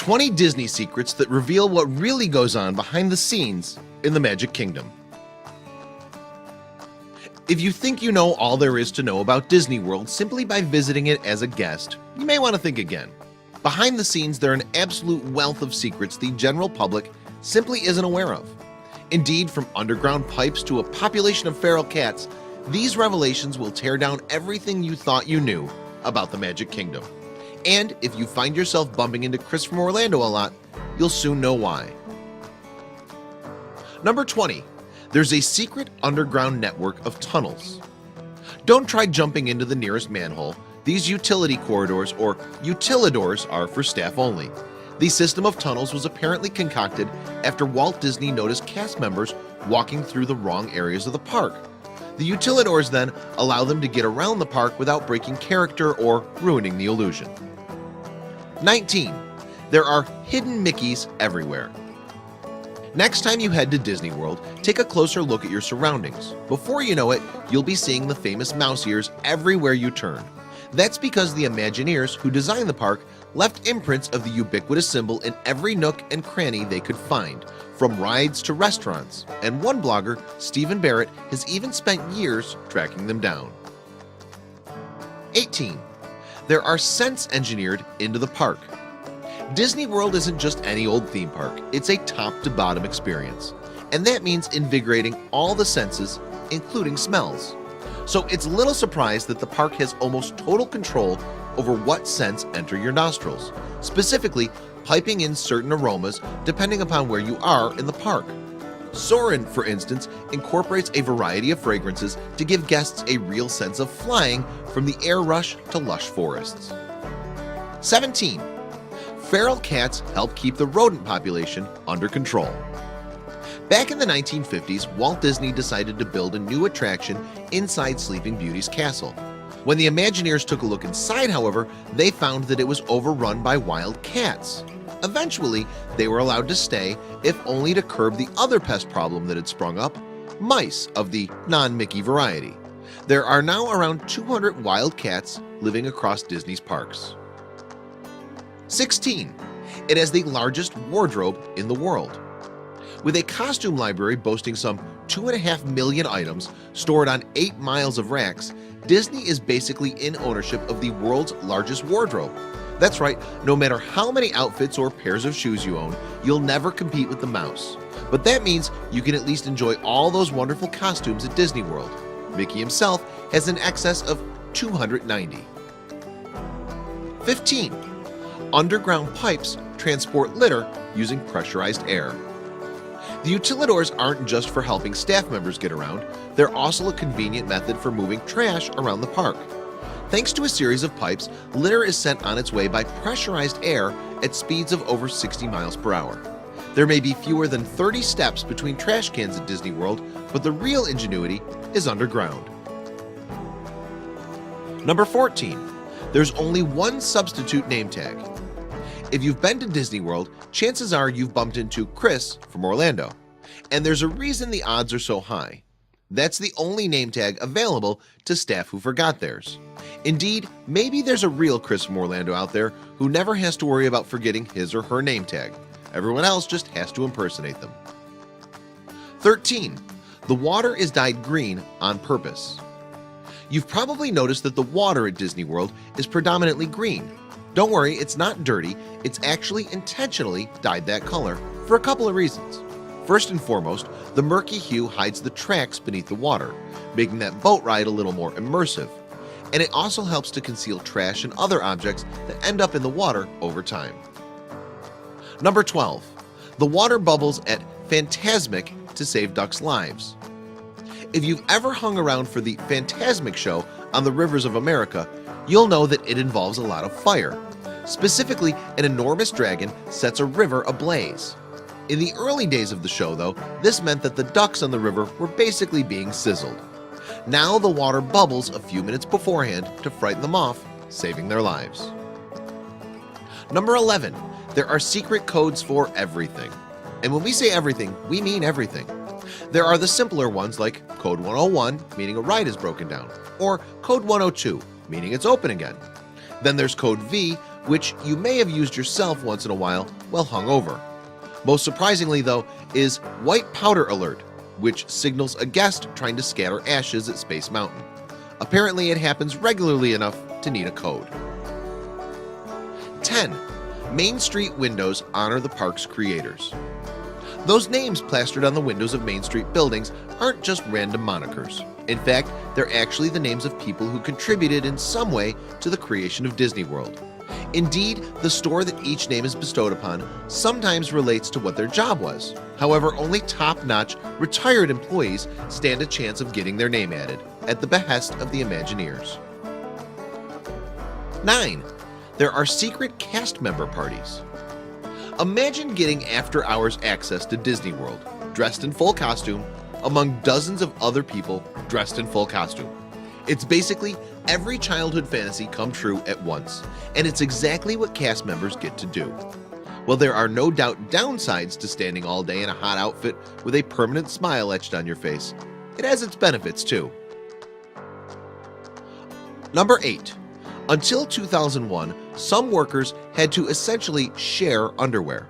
20 Disney secrets that reveal what really goes on behind the scenes in the Magic Kingdom. If you think you know all there is to know about Disney World simply by visiting it as a guest, you may want to think again. Behind the scenes, there are an absolute wealth of secrets the general public simply isn't aware of. Indeed, from underground pipes to a population of feral cats, these revelations will tear down everything you thought you knew about the Magic Kingdom. And if you find yourself bumping into Chris from Orlando a lot, you'll soon know why. Number 20. There's a secret underground network of tunnels. Don't try jumping into the nearest manhole. These utility corridors, or utilidors, are for staff only. The system of tunnels was apparently concocted after Walt Disney noticed cast members walking through the wrong areas of the park. The utilidors then allow them to get around the park without breaking character or ruining the illusion. 19. There are hidden Mickeys everywhere. Next time you head to Disney World, take a closer look at your surroundings. Before you know it, you'll be seeing the famous mouse ears everywhere you turn. That's because the Imagineers who designed the park left imprints of the ubiquitous symbol in every nook and cranny they could find, from rides to restaurants, and one blogger, Stephen Barrett, has even spent years tracking them down. 18. There are scents engineered into the park. Disney World isn't just any old theme park, it's a top-to-bottom experience. And that means invigorating all the senses, including smells. So it's little surprise that the park has almost total control over what scents enter your nostrils, specifically piping in certain aromas depending upon where you are in the park. Soarin', for instance, incorporates a variety of fragrances to give guests a real sense of flying from the air rush to lush forests. 17. Feral cats help keep the rodent population under control. Back in the 1950s, Walt Disney decided to build a new attraction inside Sleeping Beauty's castle. When the Imagineers took a look inside, however, they found that it was overrun by wild cats. Eventually, they were allowed to stay, if only to curb the other pest problem that had sprung up, mice of the non-Mickey variety. There are now around 200 wild cats living across Disney's parks. 16. It has the largest wardrobe in the world. With a costume library boasting some 2.5 million items stored on 8 miles of racks, Disney is basically in ownership of the world's largest wardrobe. That's right, no matter how many outfits or pairs of shoes you own, you'll never compete with the mouse. But that means you can at least enjoy all those wonderful costumes at Disney World. Mickey himself has an excess of 290. 15. Underground pipes transport litter using pressurized air. The utilidors aren't just for helping staff members get around, they're also a convenient method for moving trash around the park. Thanks to a series of pipes, litter is sent on its way by pressurized air at speeds of over 60 miles per hour. There may be fewer than 30 steps between trash cans at Disney World, but the real ingenuity is underground. Number 14. There's only one substitute name tag. If you've been to Disney World, chances are you've bumped into Chris from Orlando. And there's a reason the odds are so high. That's the only name tag available to staff who forgot theirs. Indeed, maybe there's a real Chris from Orlando out there who never has to worry about forgetting his or her name tag. Everyone else just has to impersonate them. 13. The water is dyed green on purpose. You've probably noticed that the water at Disney World is predominantly green. Don't worry, it's not dirty, it's actually intentionally dyed that color for a couple of reasons. First and foremost, the murky hue hides the tracks beneath the water, making that boat ride a little more immersive. And it also helps to conceal trash and other objects that end up in the water over time. Number 12. The water bubbles at Fantasmic to save ducks' lives. If you've ever hung around for the Fantasmic show on the rivers of America, you'll know that it involves a lot of fire. Specifically, an enormous dragon sets a river ablaze. In the early days of the show, though, this meant that the ducks on the river were basically being sizzled. Now the water bubbles a few minutes beforehand to frighten them off, saving their lives. Number 11, there are secret codes for everything. And when we say everything, we mean everything. There are the simpler ones like Code 101, meaning a ride is broken down, or Code 102, meaning it's open again. Then there's Code V, which you may have used yourself once in a while hungover. Most surprisingly though is White Powder Alert, which signals a guest trying to scatter ashes at Space Mountain. Apparently it happens regularly enough to need a code. 10. Main Street windows honor the park's creators. Those names plastered on the windows of Main Street buildings aren't just random monikers. In fact, they're actually the names of people who contributed in some way to the creation of Disney World. Indeed, the store that each name is bestowed upon sometimes relates to what their job was. However, only top-notch, retired employees stand a chance of getting their name added, at the behest of the Imagineers. 9. There are secret cast member parties. Imagine getting after-hours access to Disney World, dressed in full costume, among dozens of other people dressed in full costume. It's basically every childhood fantasy come true at once, and it's exactly what cast members get to do. While there are no doubt downsides to standing all day in a hot outfit with a permanent smile etched on your face, it has its benefits too. Number 8. Until 2001, some workers had to essentially share underwear.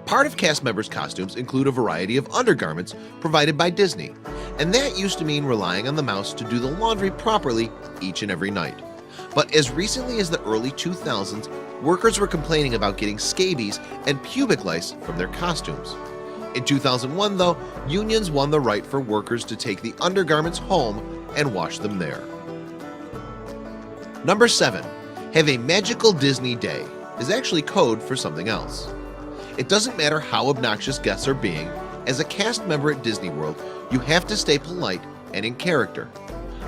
Part of cast members' costumes include a variety of undergarments provided by Disney, and that used to mean relying on the mouse to do the laundry properly each and every night. But as recently as the early 2000s, workers were complaining about getting scabies and pubic lice from their costumes. In 2001, though, unions won the right for workers to take the undergarments home and wash them there. Number 7. Have a magical Disney day is actually code for something else. It doesn't matter how obnoxious guests are being, as a cast member at Disney World, you have to stay polite and in character.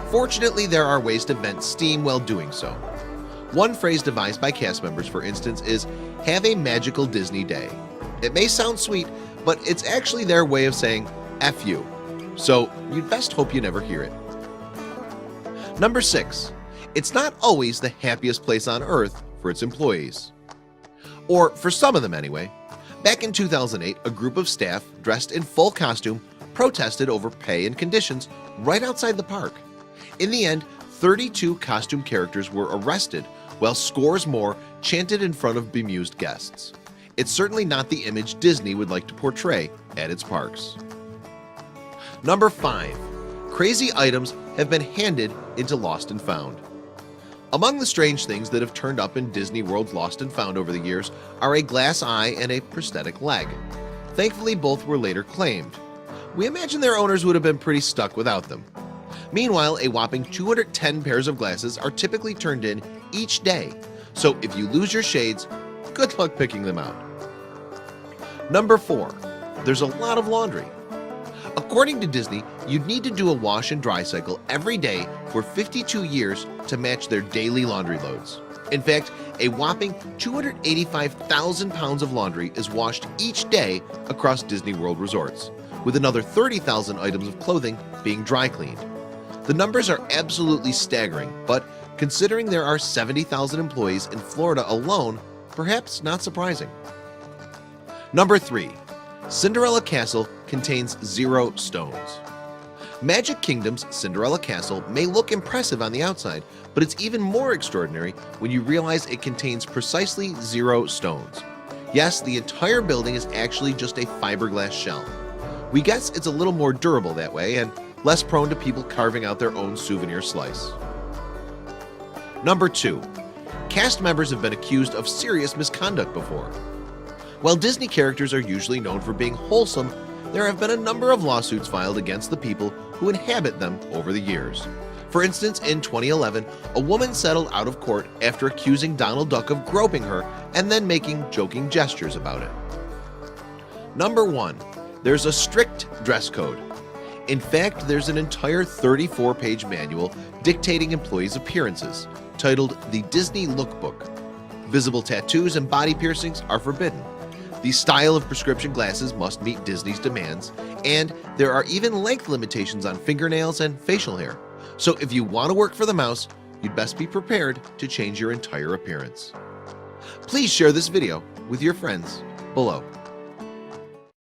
Fortunately, there are ways to vent steam while doing so. One phrase devised by cast members, for instance, is "have a magical Disney day." It may sound sweet, but it's actually their way of saying F you. So you'd best hope you never hear it. Number 6. It's not always the happiest place on earth for its employees. Or for some of them anyway. Back in 2008, a group of staff dressed in full costume protested over pay and conditions right outside the park. In the end, 32 costume characters were arrested, while scores more chanted in front of bemused guests. It's certainly not the image Disney would like to portray at its parks. Number 5. Crazy items have been handed into Lost and Found. Among the strange things that have turned up in Disney World's Lost and Found over the years are a glass eye and a prosthetic leg. Thankfully, both were later claimed. We imagine their owners would have been pretty stuck without them. Meanwhile, a whopping 210 pairs of glasses are typically turned in each day, so if you lose your shades, good luck picking them out. Number 4. There's a lot of laundry. According to Disney, you'd need to do a wash and dry cycle every day for 52 years to match their daily laundry loads. In fact, a whopping 285,000 pounds of laundry is washed each day across Disney World resorts, with another 30,000 items of clothing being dry cleaned. The numbers are absolutely staggering, but considering there are 70,000 employees in Florida alone, perhaps not surprising. Number 3. Cinderella Castle contains 0 stones. Magic Kingdom's Cinderella Castle may look impressive on the outside, but it's even more extraordinary when you realize it contains precisely 0 stones. Yes, the entire building is actually just a fiberglass shell. We guess it's a little more durable that way and less prone to people carving out their own souvenir slice. Number 2. Cast members have been accused of serious misconduct before. While Disney characters are usually known for being wholesome, there have been a number of lawsuits filed against the people who inhabit them over the years. For instance, in 2011, a woman settled out of court after accusing Donald Duck of groping her and then making joking gestures about it. Number 1. There's a strict dress code. In fact, there's an entire 34-page manual dictating employees' appearances, titled the Disney Lookbook. Visible tattoos and body piercings are forbidden. The style of prescription glasses must meet Disney's demands, and there are even length limitations on fingernails and facial hair. So if you want to work for the mouse, you'd best be prepared to change your entire appearance. Please share this video with your friends below.